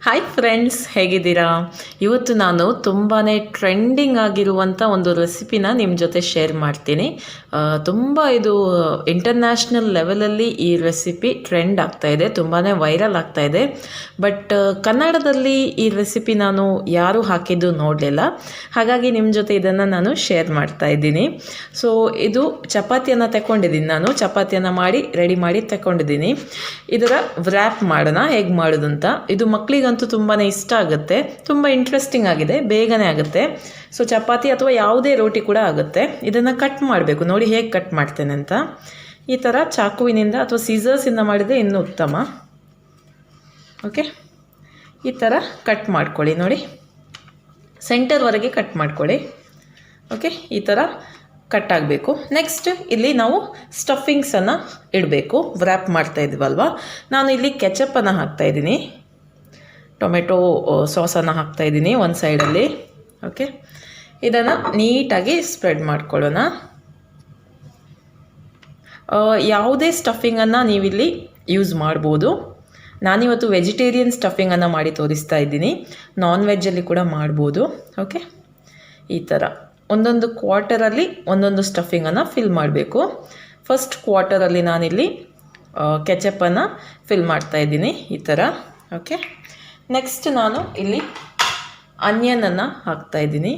Hi friends, ಹೇಗಿದ್ದೀರಾ? ಇವತ್ತು ನಾನು ತುಂಬಾ ಟ್ರೆಂಡಿಂಗ್ ಆಗಿರುವಂಥ ಒಂದು ರೆಸಿಪಿನ ನಿಮ್ಮ ಜೊತೆ ಶೇರ್ ಮಾಡ್ತೀನಿ. ತುಂಬ ಇದು ಇಂಟರ್ನ್ಯಾಷನಲ್ ಲೆವೆಲಲ್ಲಿ ಈ ರೆಸಿಪಿ ಟ್ರೆಂಡ್ ಆಗ್ತಾಯಿದೆ, ತುಂಬಾ ವೈರಲ್ ಆಗ್ತಾಯಿದೆ. ಬಟ್ ಕನ್ನಡದಲ್ಲಿ ಈ ರೆಸಿಪಿ ನಾನು ಯಾರೂ ಹಾಕಿದ್ದು ನೋಡಲಿಲ್ಲ, ಹಾಗಾಗಿ ನಿಮ್ಮ ಜೊತೆ ಇದನ್ನು ನಾನು ಶೇರ್ ಮಾಡ್ತಾ ಇದ್ದೀನಿ. ಸೊ ಇದು ಚಪಾತಿಯನ್ನು ತಗೊಂಡಿದ್ದೀನಿ, ನಾನು ಚಪಾತಿಯನ್ನು ರೆಡಿ ಮಾಡಿ ತಗೊಂಡಿದ್ದೀನಿ. ಇದರ ವ್ರ್ಯಾಪ್ ಮಾಡೋಣ, ಹೇಗೆ ಮಾಡೋದು ಅಂತ. ಇದು ಮಕ್ಕಳಿಗಂತೂ ತುಂಬಾ ಇಷ್ಟ ಆಗುತ್ತೆ, ತುಂಬ ಇಂಟ್ರೆಸ್ಟಿಂಗ್ ಆಗಿದೆ, ಬೇಗನೆ ಆಗುತ್ತೆ. ಸೊ ಚಪಾತಿ ಅಥವಾ ಯಾವುದೇ ರೋಟಿ ಕೂಡ ಆಗುತ್ತೆ. ಇದನ್ನು ಕಟ್ ಮಾಡಬೇಕು, ನೋಡಿ ಹೇಗೆ ಕಟ್ ಮಾಡ್ತೇನೆ ಅಂತ. ಈ ಥರ ಚಾಕುವಿನಿಂದ ಅಥವಾ ಸೀಸರ್ಸಿಂದ ಮಾಡಿದರೆ ಇನ್ನೂ ಉತ್ತಮ. ಓಕೆ, ಈ ಥರ ಕಟ್ ಮಾಡ್ಕೊಳ್ಳಿ. ನೋಡಿ, ಸೆಂಟರ್ವರೆಗೆ ಕಟ್ ಮಾಡ್ಕೊಳ್ಳಿ. ಓಕೆ, ಈ ಥರ ಕಟ್ ಆಗಬೇಕು. ನೆಕ್ಸ್ಟ್ ಇಲ್ಲಿ ನಾವು ಸ್ಟಫಿಂಗ್ಸನ್ನು ಇಡಬೇಕು. ವ್ರ್ಯಾಪ್ ಮಾಡ್ತಾ ಇದ್ವಲ್ವ, ನಾನು ಇಲ್ಲಿ ಕೆಚಪ್ಪನ್ನು ಹಾಕ್ತಾಯಿದ್ದೀನಿ, ಟೊಮೆಟೊ ಸಾಸನ್ನು ಹಾಕ್ತಾಯಿದ್ದೀನಿ ಒಂದು ಸೈಡಲ್ಲಿ. ಓಕೆ, ಇದನ್ನು ನೀಟಾಗಿ ಸ್ಪ್ರೆಡ್ ಮಾಡ್ಕೊಳ್ಳೋಣ. ಯಾವುದೇ ಸ್ಟಫಿಂಗನ್ನು ನೀವಿಲ್ಲಿ ಯೂಸ್ ಮಾಡ್ಬೋದು. ನಾನಿವತ್ತು ವೆಜಿಟೇರಿಯನ್ ಸ್ಟಫಿಂಗನ್ನು ಮಾಡಿ ತೋರಿಸ್ತಾ ಇದ್ದೀನಿ, ನಾನ್ ವೆಜ್ಜಲ್ಲಿ ಕೂಡ ಮಾಡ್ಬೋದು. ಓಕೆ, ಈ ಥರ ಒಂದೊಂದು ಕ್ವಾರ್ಟರಲ್ಲಿ ಒಂದೊಂದು ಸ್ಟಫಿಂಗನ್ನು ಫಿಲ್ ಮಾಡಬೇಕು. ಫಸ್ಟ್ ಕ್ವಾರ್ಟರಲ್ಲಿ ನಾನಿಲ್ಲಿ ಕೆಚಪ್ಪನ್ನು ಫಿಲ್ ಮಾಡ್ತಾಯಿದ್ದೀನಿ ಈ ಥರ. ಓಕೆ, ನೆಕ್ಸ್ಟ್ ನಾನು ಇಲ್ಲಿ ಆನಿಯನನ್ನು ಹಾಕ್ತಾಯಿದ್ದೀನಿ.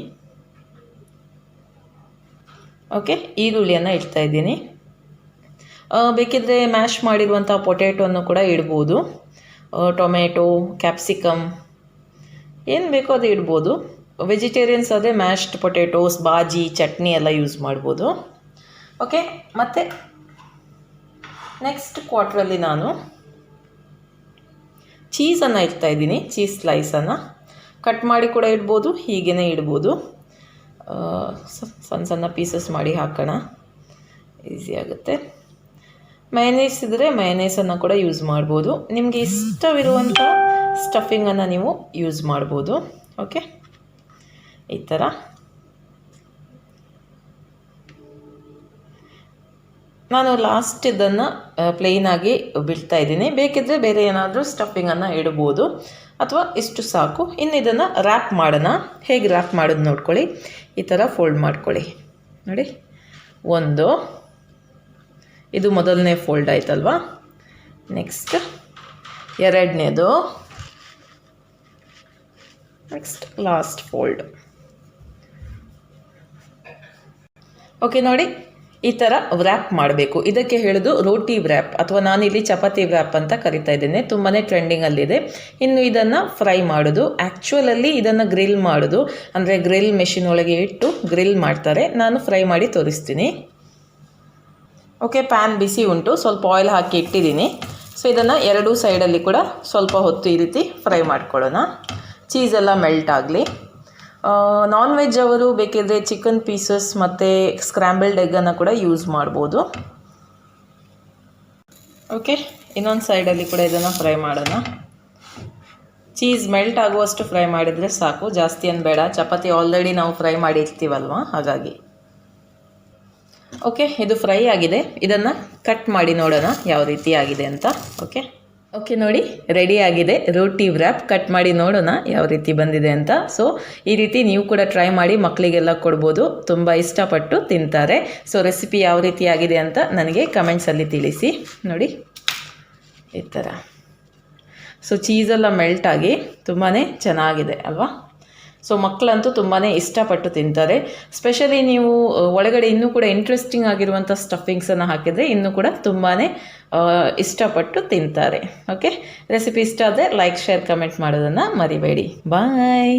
ಓಕೆ, ಈರುಳ್ಳಿಯನ್ನು ಇಡ್ತಾಯಿದ್ದೀನಿ. ಬೇಕಿದ್ದರೆ ಮ್ಯಾಶ್ ಮಾಡಿರುವಂಥ ಪೊಟ್ಯಾಟೊನ್ನು ಕೂಡ ಇಡ್ಬೋದು. ಟೊಮೆಟೊ, ಕ್ಯಾಪ್ಸಿಕಮ್ ಏನು ಬೇಕೋ ಅದು ಇಡ್ಬೋದು. ವೆಜಿಟೇರಿಯನ್ಸ್ ಆದರೆ ಮ್ಯಾಶ್ಡ್ ಪೊಟ್ಯಾಟೋಸ್, ಬಾಜಿ, ಚಟ್ನಿ ಎಲ್ಲ ಯೂಸ್ ಮಾಡ್ಬೋದು. ಓಕೆ, ಮತ್ತು ನೆಕ್ಸ್ಟ್ ಕ್ವಾರ್ಟ್ರಲ್ಲಿ ನಾನು ಚೀಸನ್ನು ಇಡ್ತಾಯಿದ್ದೀನಿ. ಚೀಸ್ ಸ್ಲೈಸನ್ನು ಕಟ್ ಮಾಡಿ ಕೂಡ ಇಡ್ಬೋದು, ಹೀಗೇ ಇಡ್ಬೋದು. ಸಣ್ಣ ಸಣ್ಣ ಪೀಸಸ್ ಮಾಡಿ ಹಾಕೋಣ, ಈಸಿ ಆಗುತ್ತೆ. ಮಯನೈಸ್ ಇದ್ದರೆ ಮಯನೈಸನ್ನು ಕೂಡ ಯೂಸ್ ಮಾಡ್ಬೋದು. ನಿಮಗೆ ಇಷ್ಟವಿರುವಂಥ ಸ್ಟಫಿಂಗನ್ನು ನೀವು ಯೂಸ್ ಮಾಡ್ಬೋದು. ಓಕೆ, ಈ ಥರ ನಾನು ಲಾಸ್ಟ್ ಇದನ್ನು ಪ್ಲೇನಾಗಿ ಬಿಡ್ತಾ ಇದ್ದೀನಿ. ಬೇಕಿದ್ದರೆ ಬೇರೆ ಏನಾದರೂ ಸ್ಟಫಿಂಗನ್ನು ಇಡ್ಬೋದು, ಅಥವಾ ಇಷ್ಟು ಸಾಕು. ಇನ್ನು ಇದನ್ನು ರ್ಯಾಪ್ ಮಾಡೋಣ. ಹೇಗೆ ರ್ಯಾಪ್ ಮಾಡೋದು ನೋಡ್ಕೊಳ್ಳಿ. ಈ ಥರ ಫೋಲ್ಡ್ ಮಾಡ್ಕೊಳ್ಳಿ. ನೋಡಿ, ಒಂದು, ಇದು ಮೊದಲನೇ ಫೋಲ್ಡ್ ಆಯ್ತಲ್ವಾ. ನೆಕ್ಸ್ಟ್ ಎರಡನೇದು, ನೆಕ್ಸ್ಟ್ ಲಾಸ್ಟ್ ಫೋಲ್ಡ್. ಓಕೆ, ನೋಡಿ ಈ ಥರ ವ್ರ್ಯಾಪ್ ಮಾಡಬೇಕು. ಇದಕ್ಕೆ ಹೇಳೋದು ರೋಟಿ ವ್ರ್ಯಾಪ್, ಅಥವಾ ನಾನಿಲ್ಲಿ ಚಪಾತಿ ವ್ರ್ಯಾಪ್ ಅಂತ ಕರಿತಾ ಇದ್ದೇನೆ. ತುಂಬಾ ಟ್ರೆಂಡಿಂಗಲ್ಲಿದೆ. ಇನ್ನು ಇದನ್ನು ಫ್ರೈ ಮಾಡೋದು, ಆ್ಯಕ್ಚುಯಲಲ್ಲಿ ಇದನ್ನು ಗ್ರಿಲ್ ಮಾಡೋದು, ಅಂದರೆ ಗ್ರಿಲ್ ಮೆಷಿನ್ ಒಳಗೆ ಇಟ್ಟು ಗ್ರಿಲ್ ಮಾಡ್ತಾರೆ. ನಾನು ಫ್ರೈ ಮಾಡಿ ತೋರಿಸ್ತೀನಿ. ಓಕೆ, ಪ್ಯಾನ್ ಬಿಸಿ ಉಂಟು, ಸ್ವಲ್ಪ ಆಯಿಲ್ ಹಾಕಿ ಇಟ್ಟಿದ್ದೀನಿ. ಸೊ ಇದನ್ನು ಎರಡೂ ಸೈಡಲ್ಲಿ ಕೂಡ ಸ್ವಲ್ಪ ಹೊತ್ತು ಈ ರೀತಿ ಫ್ರೈ ಮಾಡ್ಕೊಳ್ಳೋಣ, ಚೀಸೆಲ್ಲ ಮೆಲ್ಟ್ ಆಗಲಿ. ನಾನ್ ವೆಜ್ ಅವರು ಬೇಕಿದ್ದರೆ ಚಿಕನ್ ಪೀಸಸ್ ಮತ್ತು ಸ್ಕ್ರ್ಯಾಂಬಲ್ಡ್ ಎಗ್ಗನ್ನು ಕೂಡ ಯೂಸ್ ಮಾಡ್ಬೋದು. ಓಕೆ, ಇನ್ನೊಂದು ಸೈಡಲ್ಲಿ ಕೂಡ ಇದನ್ನು ಫ್ರೈ ಮಾಡೋಣ. ಚೀಸ್ ಮೆಲ್ಟ್ ಆಗುವಷ್ಟು ಫ್ರೈ ಮಾಡಿದರೆ ಸಾಕು, ಜಾಸ್ತಿ ಏನು ಬೇಡ. ಚಪಾತಿ ಆಲ್ರೆಡಿ ನಾವು ಫ್ರೈ ಮಾಡಿ ಇರ್ತೀವಲ್ವ, ಹಾಗಾಗಿ. ಓಕೆ, ಇದು ಫ್ರೈ ಆಗಿದೆ. ಇದನ್ನು ಕಟ್ ಮಾಡಿ ನೋಡೋಣ ಯಾವ ರೀತಿ ಆಗಿದೆ ಅಂತ. ಓಕೆ, ನೋಡಿ ರೆಡಿ ಆಗಿದೆ ರೋಟಿ ವ್ರ್ಯಾಪ್. ಕಟ್ ಮಾಡಿ ನೋಡೋಣ ಯಾವ ರೀತಿ ಬಂದಿದೆ ಅಂತ. ಸೊ ಈ ರೀತಿ ನೀವು ಕೂಡ ಟ್ರೈ ಮಾಡಿ, ಮಕ್ಕಳಿಗೆಲ್ಲ ಕೊಡ್ಬೋದು, ತುಂಬ ಇಷ್ಟಪಟ್ಟು ತಿಂತಾರೆ. ಸೊ ರೆಸಿಪಿ ಯಾವ ರೀತಿ ಆಗಿದೆ ಅಂತ ನನಗೆ ಕಮೆಂಟ್ಸಲ್ಲಿ ತಿಳಿಸಿ. ನೋಡಿ ಈ ಥರ. ಸೊ ಚೀಸೆಲ್ಲ ಮೆಲ್ಟ್ ಆಗಿ ತುಂಬಾ ಚೆನ್ನಾಗಿದೆ ಅಲ್ವಾ. ಸೊ ಮಕ್ಕಳಂತೂ ತುಂಬಾ ಇಷ್ಟಪಟ್ಟು ತಿಂತಾರೆ. ಸ್ಪೆಷಲಿ ನೀವು ಒಳಗಡೆ ಇನ್ನೂ ಕೂಡ ಇಂಟ್ರೆಸ್ಟಿಂಗ್ ಆಗಿರುವಂಥ ಸ್ಟಫಿಂಗ್ಸನ್ನು ಹಾಕಿದರೆ ಇನ್ನೂ ಕೂಡ ತುಂಬಾ ಇಷ್ಟಪಟ್ಟು ತಿಂತಾರೆ. ಓಕೆ, ರೆಸಿಪಿ ಇಷ್ಟ ಆದರೆ ಲೈಕ್, ಶೇರ್, ಕಮೆಂಟ್ ಮಾಡೋದನ್ನು ಮರಿಬೇಡಿ. ಬಾಯ್.